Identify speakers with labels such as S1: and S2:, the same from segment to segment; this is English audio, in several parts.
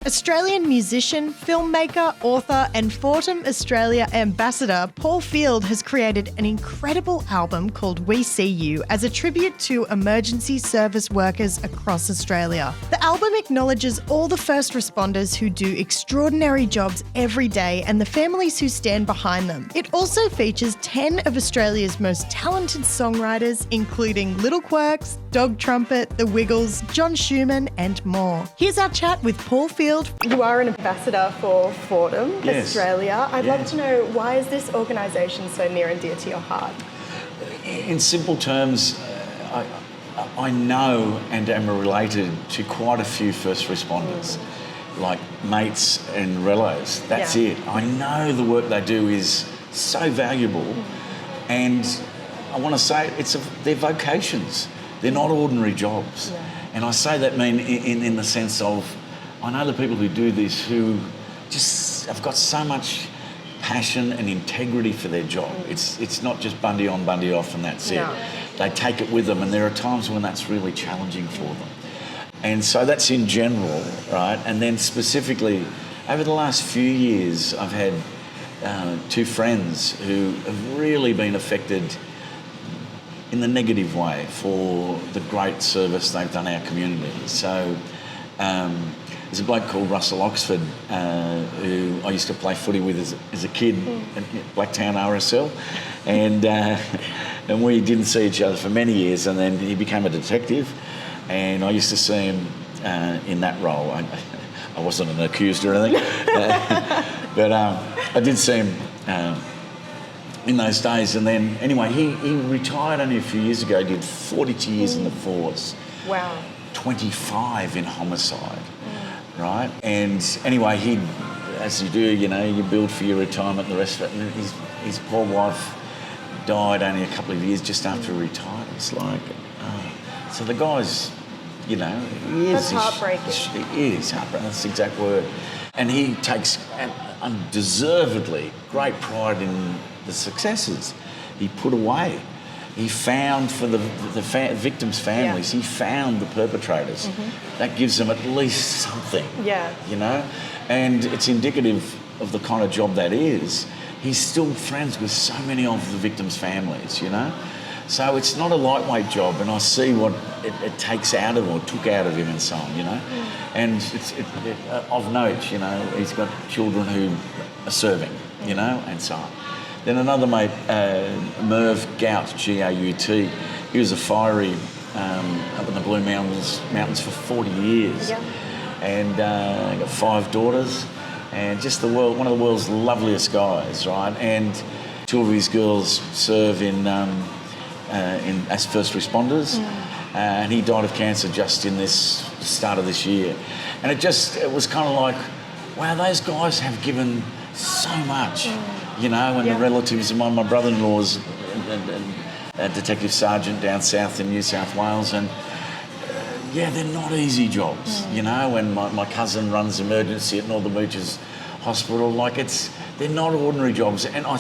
S1: Australian musician, filmmaker, author, and Fortem Australia ambassador Paul Field has created an incredible album called We See You as a tribute to emergency service workers across Australia. The album acknowledges all the first responders who do extraordinary jobs every day and the families who stand behind them. It also features 10 of Australia's most talented songwriters, including Little Quirks, Dog Trumpet, The Wiggles, John Schumann, and more. Here's our chat with Paul Field. You are an ambassador for Fortem Australia. I'd love to know, why is this organisation so near and dear to your heart?
S2: In simple terms, I know and am related to quite a few first responders, like mates and relos. That's it. I know the work they do is so valuable, and I want to say they're vocations. They're not ordinary jobs. And I say that in the sense of, I know the people who do this who just have got so much passion and integrity for their job. It's not just Bundy on, Bundy off, and that's it. They take it with them, and there are times when that's really challenging for them. And so that's in general, right? And then specifically, over the last few years, I've had two friends who have really been affected in the negative way for the great service they've done our community. So there's a bloke called Russell Oxford who I used to play footy with as a kid at Blacktown RSL, and we didn't see each other for many years, and then he became a detective, and I used to see him in that role. I wasn't an accused or anything, but I did see him in those days. And then anyway, he retired only a few years ago. He did 42 years in the force. Wow. 25 in homicide. Right? And anyway, as you do, you build for your retirement and the rest of it. And his poor wife died only a couple of years just after he retired. It's like, so the guy's, he is.
S1: That's heartbreaking.
S2: It is heartbreaking, that's the exact word. And he takes undeservedly great pride in the successes he put away. He found, for the victims' families, he found the perpetrators. That gives them at least something, and it's indicative of the kind of job that is. He's still friends with so many of the victims' families, So it's not a lightweight job, and I see what it takes out of, or took out of him and so on, And it's of note, he's got children who are serving, and so on. Then another mate, Merv Gout, G-A-U-T, he was a fiery up in the Blue Mountains for 40 years. And got 5 daughters, and just one of the world's loveliest guys, right? And 2 of his girls serve as first responders, and he died of cancer just in this start of this year. And it was kind of like, wow, those guys have given so much, and the relatives of my brother-in-law's a detective sergeant down south in New South Wales, and they're not easy jobs, and my cousin runs emergency at Northern Beaches Hospital. They're not ordinary jobs, and I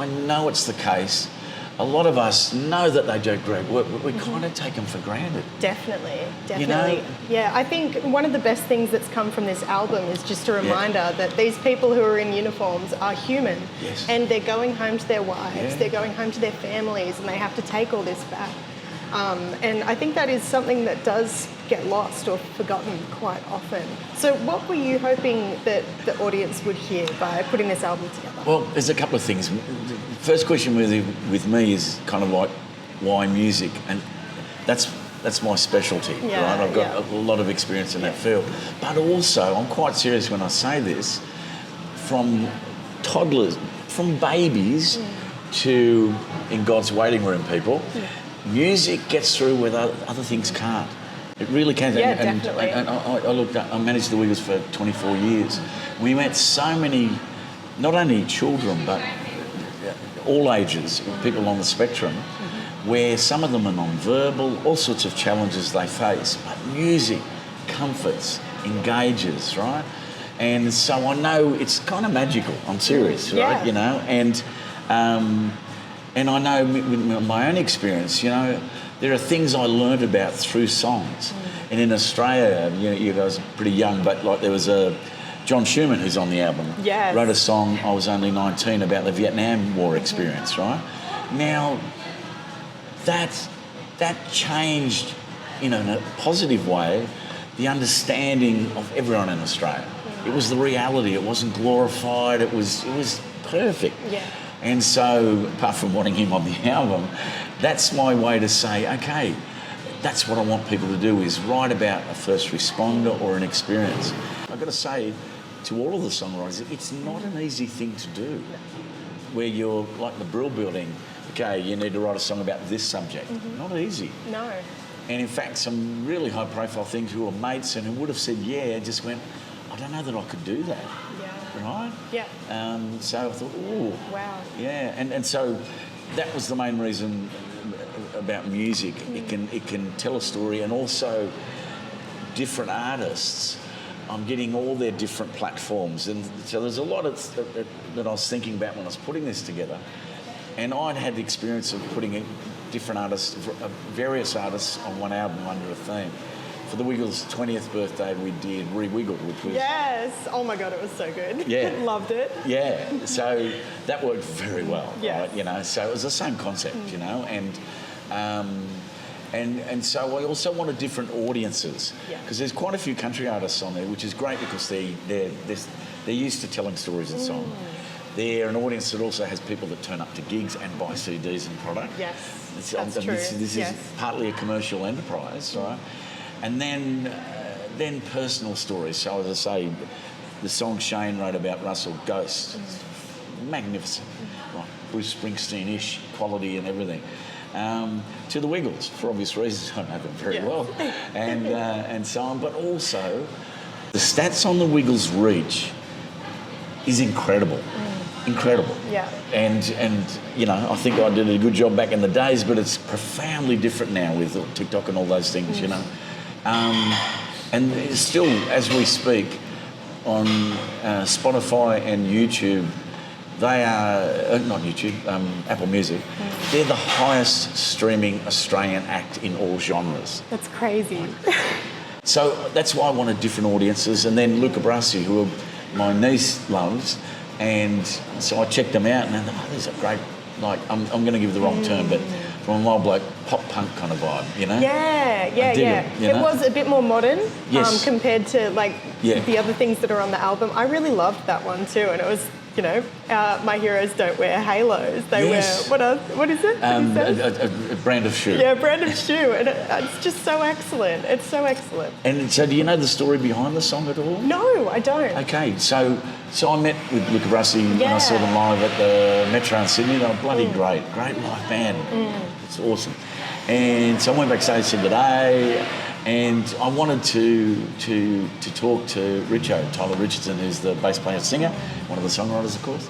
S2: know it's the case. A lot of us know that they do great work, but we kind of take them for granted.
S1: Definitely. Yeah, I think one of the best things that's come from this album is just a reminder that these people who are in uniforms are human, and they're going home to their wives, they're going home to their families, and they have to take all this back. And I think that is something that does get lost or forgotten quite often. So what were you hoping that the audience would hear by putting this album together?
S2: Well, there's a couple of things. The first question with me is kind of like, why music? And that's my specialty, right? I've got a lot of experience in that field. But also, I'm quite serious when I say this, from toddlers, from babies to in God's waiting room people, music gets through where other things can't. It really can.
S1: Definitely.
S2: And I managed the Wiggles for 24 years. We met so many, not only children, but all ages, people on the spectrum, where some of them are non-verbal, all sorts of challenges they face. But music comforts, engages, right? And so I know it's kind of magical. I'm serious, right? And I know with my own experience, there are things I learned about through songs. And in Australia, you guys are pretty young, but like there was a John Schumann who's on the album.
S1: Yes.
S2: Wrote a song, I Was Only 19, about the Vietnam War experience, right? Now, that changed, in a positive way, the understanding of everyone in Australia. It was the reality. It wasn't glorified. It was perfect.
S1: Yeah.
S2: And so, apart from wanting him on the album, that's my way to say, okay, that's what I want people to do, is write about a first responder or an experience. I've got to say to all of the songwriters, it's not an easy thing to do. Where you're like the Brill Building, okay, you need to write a song about this subject. Not easy.
S1: No.
S2: And in fact, some really high profile things who were mates and who would have said, yeah, just went, I don't know that I could do that. Yeah. Right?
S1: Yeah.
S2: So I thought, oh.
S1: Wow.
S2: Yeah. And so that was the main reason about music. It can tell a story, and also different artists. I'm getting all their different platforms, and so there's a lot that I was thinking about when I was putting this together. And I'd had the experience of putting different artists, various artists on one album under a theme. For the Wiggles' 20th birthday, we did Re-Wiggled, which was...
S1: Yes! Oh my God, it was so good.
S2: Yeah.
S1: Loved it.
S2: Yeah, so that worked very well,
S1: yes.
S2: right? So it was the same concept, and so I also wanted different audiences, because there's quite a few country artists on there, which is great because they're used to telling stories in song. They're an audience that also has people that turn up to gigs and buy CDs and product.
S1: Yes, that's true.
S2: This is partly a commercial enterprise, right? And then personal stories. So as I say, the song Shane wrote about Russell, Ghost, magnificent, right? Bruce Springsteen-ish quality and everything. To the Wiggles, for obvious reasons, I know them very well, and so on. But also, the stats on the Wiggles' reach is incredible. Incredible. Yeah. And I think I did a good job back in the days, but it's profoundly different now with TikTok and all those things, And still, as we speak, on Spotify and YouTube, they are, not YouTube, Apple Music, they're the highest streaming Australian act in all genres.
S1: That's crazy.
S2: So that's why I wanted different audiences. And then Luca Brasi, who my niece loves, and so I checked them out and I thought, these are great. Like, I'm going to give the wrong term, but from an old bloke, pop punk kind of vibe,
S1: Yeah. It was a bit more modern compared to the other things that are on the album. I really loved that one too, and it was, my heroes don't wear halos. They wear, what else? What is it?
S2: A brand of shoe.
S1: Yeah, brand of shoe, and it's just so excellent. It's so excellent.
S2: And so do you know the story behind the song at all?
S1: No, I don't.
S2: Okay, so I met with Luca Brasi when I saw them live at the Metro in Sydney. They were bloody great live band. It's awesome. And so I went backstage, said good day, and I wanted to talk to Tyler Richardson, who's the bass player singer, one of the songwriters, of course.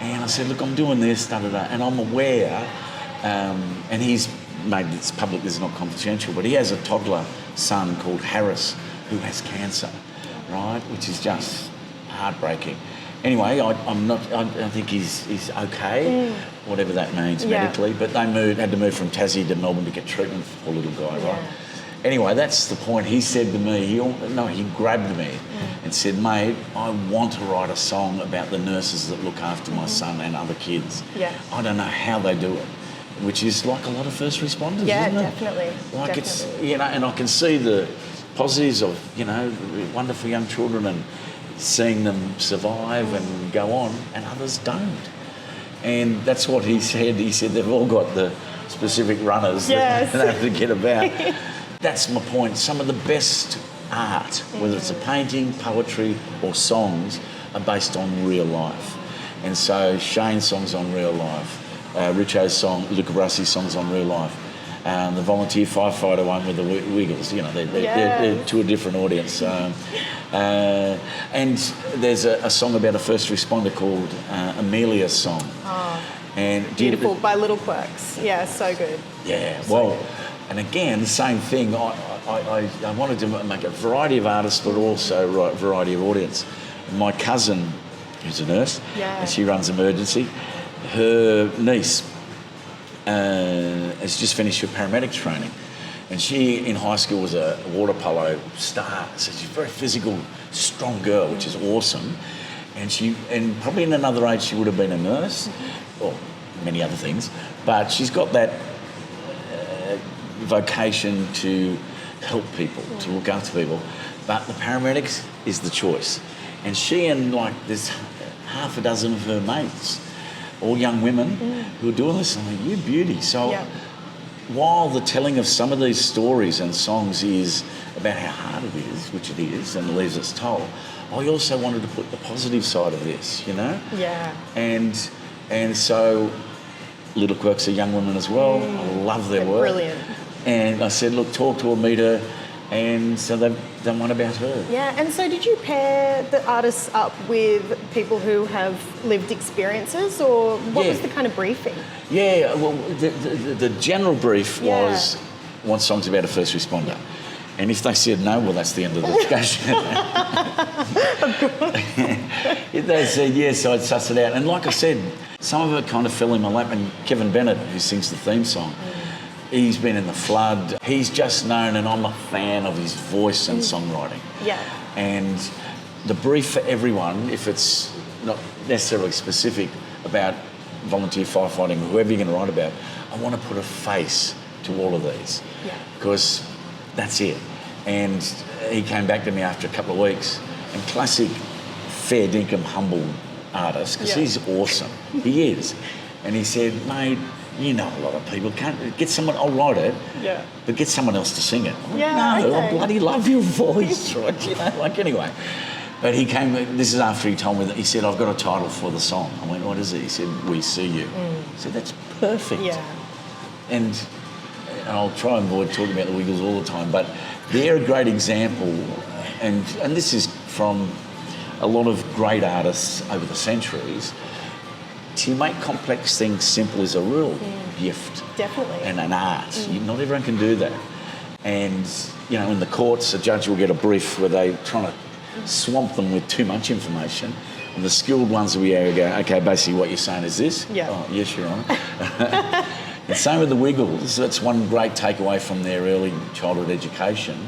S2: And I said, look, I'm doing this, and I'm aware, and he's made this public, this is not confidential, but he has a toddler son called Harris who has cancer, right, which is just heartbreaking. Anyway, I think he's okay, whatever that means medically, but they had to move from Tassie to Melbourne to get treatment for poor little guy, right? Anyway, that's the point. He said to me, he grabbed me and said, mate, I want to write a song about the nurses that look after my son and other kids. Yeah. I don't know how they do it, which is like a lot of first responders, isn't it?
S1: Yeah, definitely.
S2: It's, and I can see the positives of, wonderful young children and seeing them survive and go on, and others don't. And that's what he said. He said they've all got the specific runners that they have to get about. That's my point. Some of the best art, whether it's a painting, poetry or songs, are based on real life. And so Shane's song's on real life. Richo's song, Luca Brasi's song's on real life. The volunteer firefighter one with the Wiggles, they're to a different audience. And there's a song about a first responder called Amelia's Song. Oh, and
S1: beautiful, by Little Quirks. Yeah, so good.
S2: Yeah, well, and again, the same thing. I wanted to make a variety of artists, but also a variety of audience. My cousin, who's a nurse, and she runs emergency, her niece has just finished her paramedic training. And she, in high school, was a water polo star. So she's a very physical, strong girl, which is awesome. And probably in another age, she would have been a nurse, or many other things. But she's got that vocation to help people, to look after people. But the paramedics is the choice. And she and there's half a dozen of her mates, all young women who are doing this. I'm like, you beauty. So while the telling of some of these stories and songs is about how hard it is, which it is, and leaves its toll, I also wanted to put the positive side of this,
S1: Yeah.
S2: And so Little Quirks are young women as well. I love their work.
S1: Brilliant.
S2: And I said, look, talk to her, meet her. And so they've done one about her.
S1: Yeah, and so did you pair the artists up with people who have lived experiences, or what was the kind of briefing?
S2: Yeah, well, the general brief was, want songs about a first responder. And if they said no, well, that's the end of the discussion. If they said yes, I'd suss it out. And like I said, some of it kind of fell in my lap. And Kevin Bennett, who sings the theme song, he's been in The Flood. He's just known, and I'm a fan of his voice and songwriting.
S1: Yeah.
S2: And the brief for everyone, if it's not necessarily specific about volunteer firefighting or whoever you're going to write about, I want to put a face to all of these.
S1: Yeah.
S2: Because that's it. And he came back to me after a couple of weeks, and classic fair dinkum humble artist, because he's awesome. He is. And he said, mate, you know a lot of people can't get someone. I'll write it, but get someone else to sing it. No, I bloody love your voice, right? Anyway. But he came. This is after he told me that he said, "I've got a title for the song." I went, "What is it?" He said, "We See You." I said, "That's perfect."
S1: Yeah.
S2: And I'll try and avoid talking about the Wiggles all the time, but they're a great example, and this is from a lot of great artists over the centuries. To make complex things simple is a real gift.
S1: Definitely.
S2: And an art. Not everyone can do that. And, in the courts, a judge will get a brief where they're trying to swamp them with too much information. And the skilled ones will be able to go, okay, basically what you're saying is this?
S1: Yeah.
S2: Oh, yes, Your Honour. And same with the Wiggles. That's one great takeaway from their early childhood education.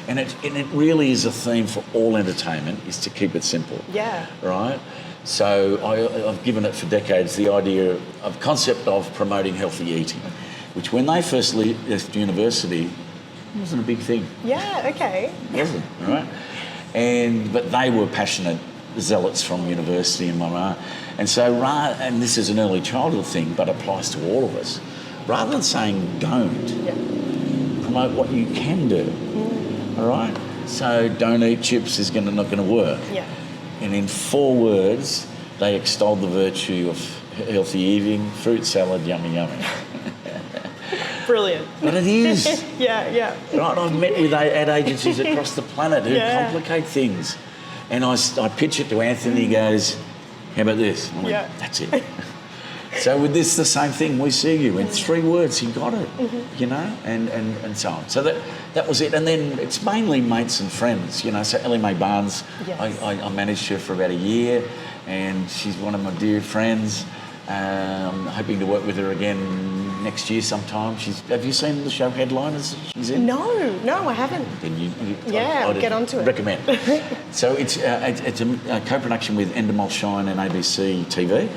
S2: And it really is a theme for all entertainment, is to keep it simple.
S1: Yeah.
S2: Right? So I've given it for decades the idea of concept of promoting healthy eating, which when they first left university wasn't a big thing.
S1: Yeah, okay.
S2: It wasn't, right? But they were passionate zealots from university and mama. And so, and this is an early childhood thing, but applies to all of us. Rather than saying don't, promote what you can do. All right? So don't eat chips is not going to work.
S1: Yeah.
S2: And in 4 words, they extolled the virtue of healthy eating, fruit salad, yummy, yummy.
S1: Brilliant.
S2: But it is.
S1: Yeah.
S2: Right? I've met with ad agencies across the planet who complicate things. And I pitch it to Anthony, he goes, how about this? I'm like, that's it. So with this, the same thing. We See You. In 3 words, he got it, and so on. So that was it. And then it's mainly mates and friends, So Ellie Mae Barnes, I managed her for about a year, and she's one of my dear friends. I'm hoping to work with her again next year sometime. Have you seen the show Headliners she's in?
S1: No, I haven't.
S2: Then
S1: I'll get onto it.
S2: Recommend. So it's a co-production with Endemol Shine and ABC TV.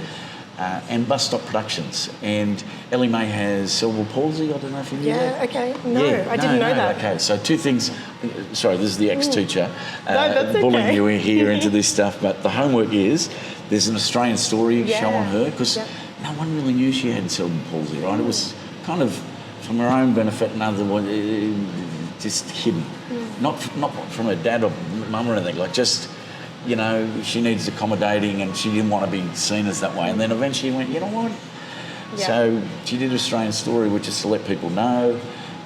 S2: And Bus Stop Productions. And Ellie Mae has cerebral palsy. I don't know if you knew that.
S1: Yeah, okay. No, I didn't know that.
S2: Okay, so 2 things. Sorry, this is the ex-teacher
S1: that's
S2: bullying
S1: okay.
S2: you here into this stuff. But the homework is there's an Australian story show on her because no one really knew she had cerebral palsy, right? It was kind of from her own benefit and other one, just hidden. Not from her dad or mum or anything, just... she needs accommodating and she didn't want to be seen as that way. And then eventually went, you know what? Yeah. So she did Australian Story, which is to let people know,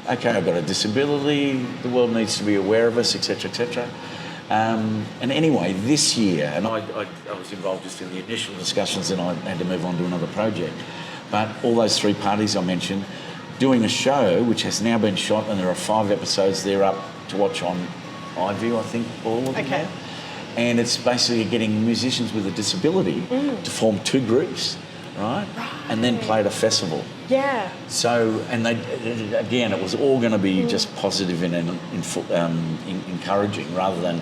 S2: okay, I've got a disability, the world needs to be aware of us, etc., etc. And anyway, this year, and I was involved just in the initial discussions and I had to move on to another project, but all those 3 parties I mentioned, doing a show which has now been shot and there are 5 episodes, they're up to watch on iView, I think, all of them. Okay. And it's basically getting musicians with a disability to form 2 groups, right? And then play at a festival.
S3: Yeah.
S2: So, and they, again, it was all going to be just positive and encouraging, rather than,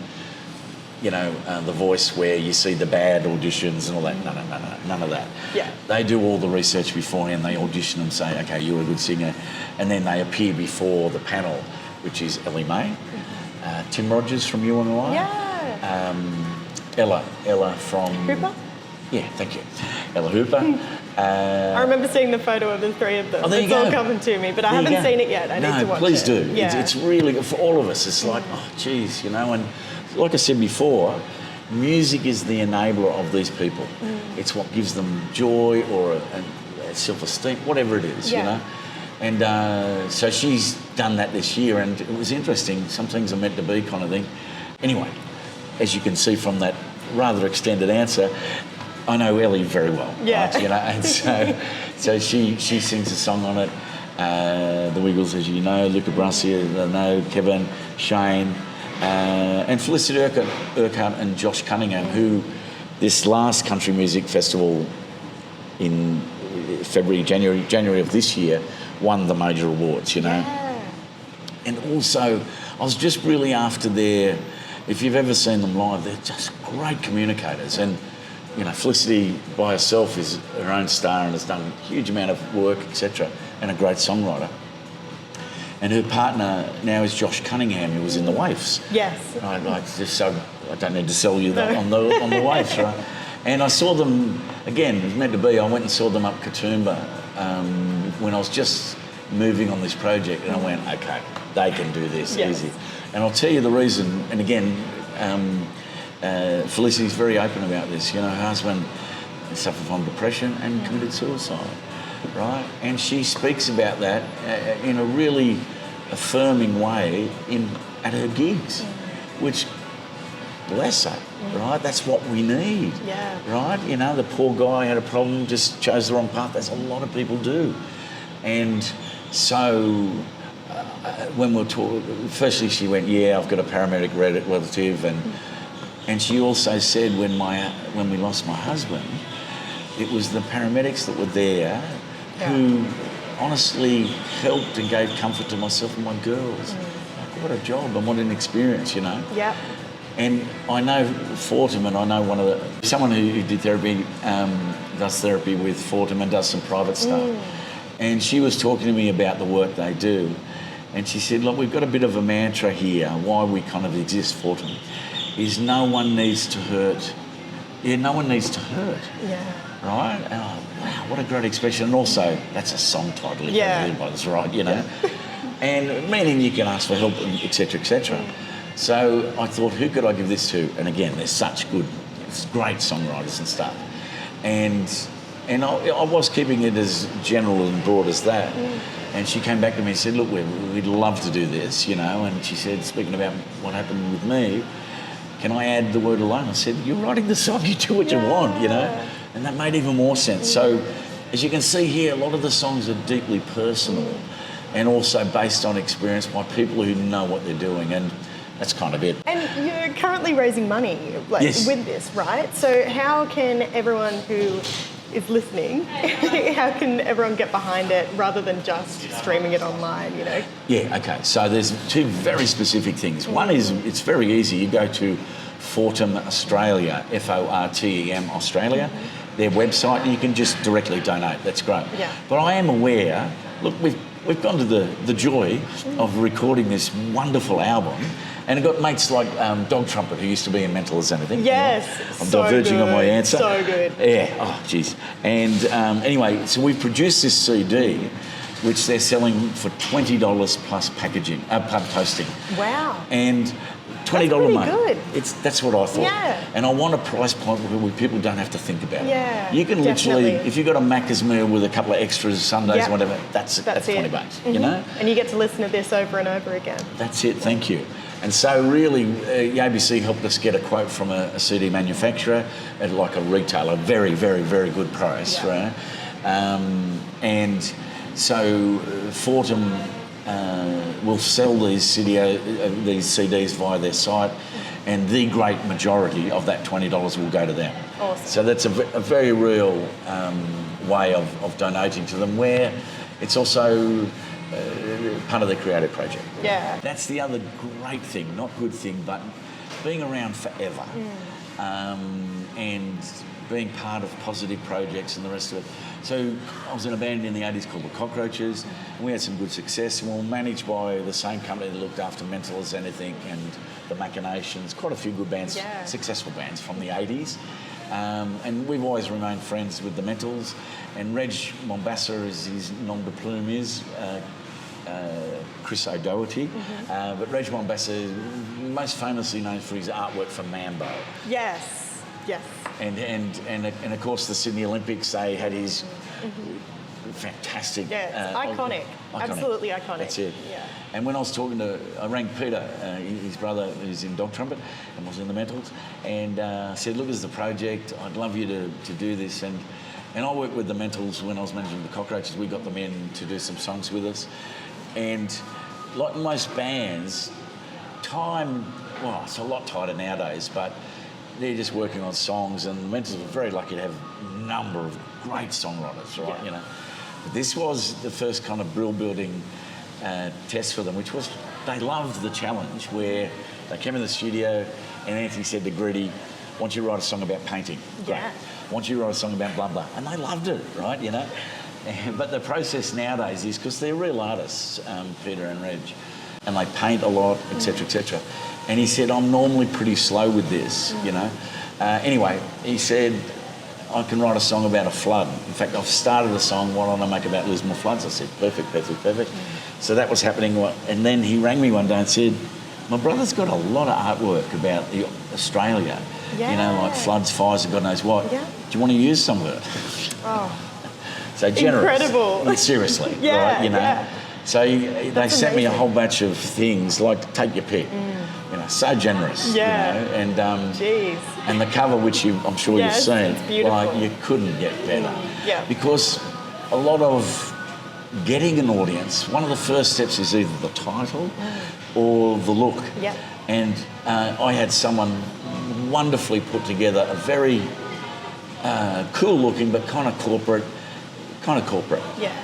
S2: The Voice where you see the bad auditions and all that. No, none of that.
S3: Yeah.
S2: They do all the research beforehand. They audition and say, okay, you're a good singer, and then they appear before the panel, which is Ellie Mae, Tim Rogers from You on the Line, Ella from
S3: Hooper.
S2: Yeah, thank you, Ella Hooper.
S3: I remember seeing the photo of the three of them.
S2: Oh, there you
S3: it's all
S2: go.
S3: coming to me, but I haven't seen it yet. I need to watch it.
S2: Please do.
S3: Yeah.
S2: It's really, for all of us, it's like, oh, geez, and like I said before, music is the enabler of these people. It's what gives them joy or a self-esteem, whatever it is, And so she's done that this year, and it was interesting. Some things are meant to be, kind of thing. Anyway, as you can see from that rather extended answer, I know Ellie very well, right? And so she sings a song on it. The Wiggles, as you know, Luca Brasi, I know, Kevin, Shane, and Felicity Urquhart and Josh Cunningham, who this last country music festival in January of this year won the major awards, And also, I was just really after if you've ever seen them live, they're just great communicators. And Felicity by herself is her own star and has done a huge amount of work, etc., and a great songwriter. And her partner now is Josh Cunningham, who was in the Waifs.
S3: Yes.
S2: Right, just so I don't need to sell you that on the Waifs, right? And I saw them again. It was meant to be. I went and saw them up Katoomba when I was just moving on this project, and I went, okay, they can do this easy. And I'll tell you the reason. And again. Felicity's very open about this. Her husband suffered from depression and committed suicide, right? And she speaks about that in a really affirming way at her gigs, which, bless her, right? That's what we need, right? The poor guy had a problem, just chose the wrong path. That's a lot of people do. And so when we're talking, firstly she went, I've got a paramedic relative, and she also said when we lost my husband, it was the paramedics that were there who honestly helped and gave comfort to myself and my girls. Like, what a job and what an experience,
S3: Yeah.
S2: And I know Fortem, and I know someone who did therapy, does therapy with Fortem and does some private stuff. And she was talking to me about the work they do. And she said, look, we've got a bit of a mantra here, why we kind of exist, Fortem, is no one needs to hurt. Yeah, no one needs to hurt. Yeah. Right? Wow, what a great expression. And also, that's a song title, if everybody's right, And meaning you can ask for help, et cetera, et cetera. So I thought, who could I give this to? And again, there's such great songwriters and stuff. And I was keeping it as general and broad as that. And she came back to me and said, look, we'd love to do this, And she said, speaking about what happened with me, can I add the word alone? I said, you're writing the song, you do what you want, And that made even more sense. So, as you can see here, a lot of the songs are deeply personal and also based on experience by people who know what they're doing, and that's kind of it. And
S3: you're currently raising money with this, right? So how can everyone who is listening, how can everyone get behind it rather than just streaming it online,
S2: Yeah, okay. So there's two very specific things. One is, it's very easy. You go to Fortem Australia, Fortem Australia, their website, and you can just directly donate. That's great.
S3: Yeah.
S2: But I am aware, look, we've gone to the joy of recording this wonderful album. And I've got mates like Dog Trumpet, who used to be in Mental as Anything.
S3: Yes,
S2: I'm diverging on my answer.
S3: So good.
S2: Yeah, oh, jeez. And anyway, so we've produced this CD, which they're selling for $20 plus packaging, posting.
S3: Wow.
S2: And $20,
S3: mate.
S2: Good. That's what I thought.
S3: Yeah.
S2: And I want a price point where people don't have to think about
S3: it.
S2: You can
S3: definitely.
S2: literally, if you've got a Macca's meal with a couple of extras, Sundays, whatever, that's $20,
S3: And you get to listen to this over and over again.
S2: That's it, thank you. And so really, the ABC helped us get a quote from a CD manufacturer at like a retailer, very, very, very good price, right? And so Fortem will sell these CDs via their site, and the great majority of that $20 will go to them.
S3: Awesome.
S2: So that's a very real way of donating to them, where it's also part of their creative project.
S3: Yeah.
S2: That's the other great thing, not good thing, but being around forever and being part of positive projects and the rest of it. So I was in a band in the 80s called the Cockroaches, and we had some good success, and we were managed by the same company that looked after Mental as Anything and the Machinations, quite a few good bands, successful bands from the 80s. And we've always remained friends with the Mentals, and Reg Mombassa, as his nom de plume is, Chris O'Doherty, but Reg Mombassa is most famously known for his artwork for Mambo.
S3: Yes, yes.
S2: And of course the Sydney Olympics, they had his fantastic...
S3: Yeah, iconic. Absolutely iconic.
S2: That's it.
S3: Yeah.
S2: And when I was talking to... I rang Peter, his brother who's in Dog Trumpet and was in the Mentals, and said, look, this is the project, I'd love you to do this. And I worked with the Mentals when I was managing the Cockroaches. We got them in to do some songs with us. And like most bands, time, well, it's a lot tighter nowadays, but they're just working on songs, and the Mentals were very lucky to have a number of great songwriters, right?
S3: Yeah.
S2: You know, but this was the first kind of brill building test for them, which was they loved the challenge where they came in the studio and Anthony said to Gritty, "Why don't you write a song about painting?" Great.
S3: Yeah.
S2: "Why don't you write a song about blah blah?" And they loved it, right? You know. But the process nowadays is, because they're real artists, Peter and Reg, and they paint a lot, etc., etc. And he said, I'm normally pretty slow with this, you know. Anyway, he said, I can write a song about a flood. In fact, I've started a song, why don't I make about Lismore floods? I said, perfect. So that was happening. And then he rang me one day and said, my brother's got a lot of artwork about Australia, you know, like floods, fires, and God knows what.
S3: Yeah.
S2: Do you want to use some of it?
S3: Oh.
S2: So generous.
S3: Incredible.
S2: Seriously,
S3: Yeah,
S2: right? You know.
S3: yeah.
S2: So they sent me a
S3: amazing.
S2: whole bunch of things, like take your pick. You know, so generous.
S3: Yeah.
S2: You know, and
S3: Jeez.
S2: and the cover, which I'm sure
S3: Yes,
S2: you've seen,
S3: it's beautiful.
S2: like you couldn't get better.
S3: Yeah.
S2: Because a lot of getting an audience, one of the first steps is either the title or the look.
S3: Yeah.
S2: And I had someone wonderfully put together a very cool looking but kind of corporate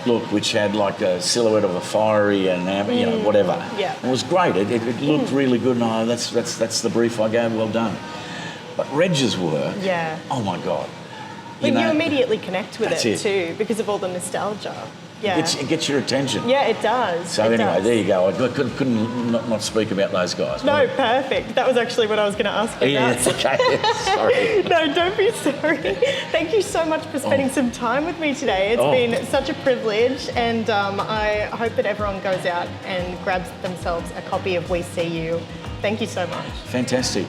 S2: look, which had like a silhouette of a fiery and you know, whatever.
S3: Yeah.
S2: It was great. It looked really good, and that's the brief I gave. Well done. But Reg's work, oh my God.
S3: But you immediately connect with it too because of all the nostalgia. Yeah.
S2: It gets your attention.
S3: Yeah, it does.
S2: So anyway, there you go. I couldn't not speak about those guys.
S3: No, perfect. That was actually what I was going to ask you
S2: yeah,
S3: about.
S2: it's okay. Sorry.
S3: No, don't be sorry. Thank you so much for spending some time with me today. It's been such a privilege, and I hope that everyone goes out and grabs themselves a copy of We See You. Thank you so much.
S2: Fantastic.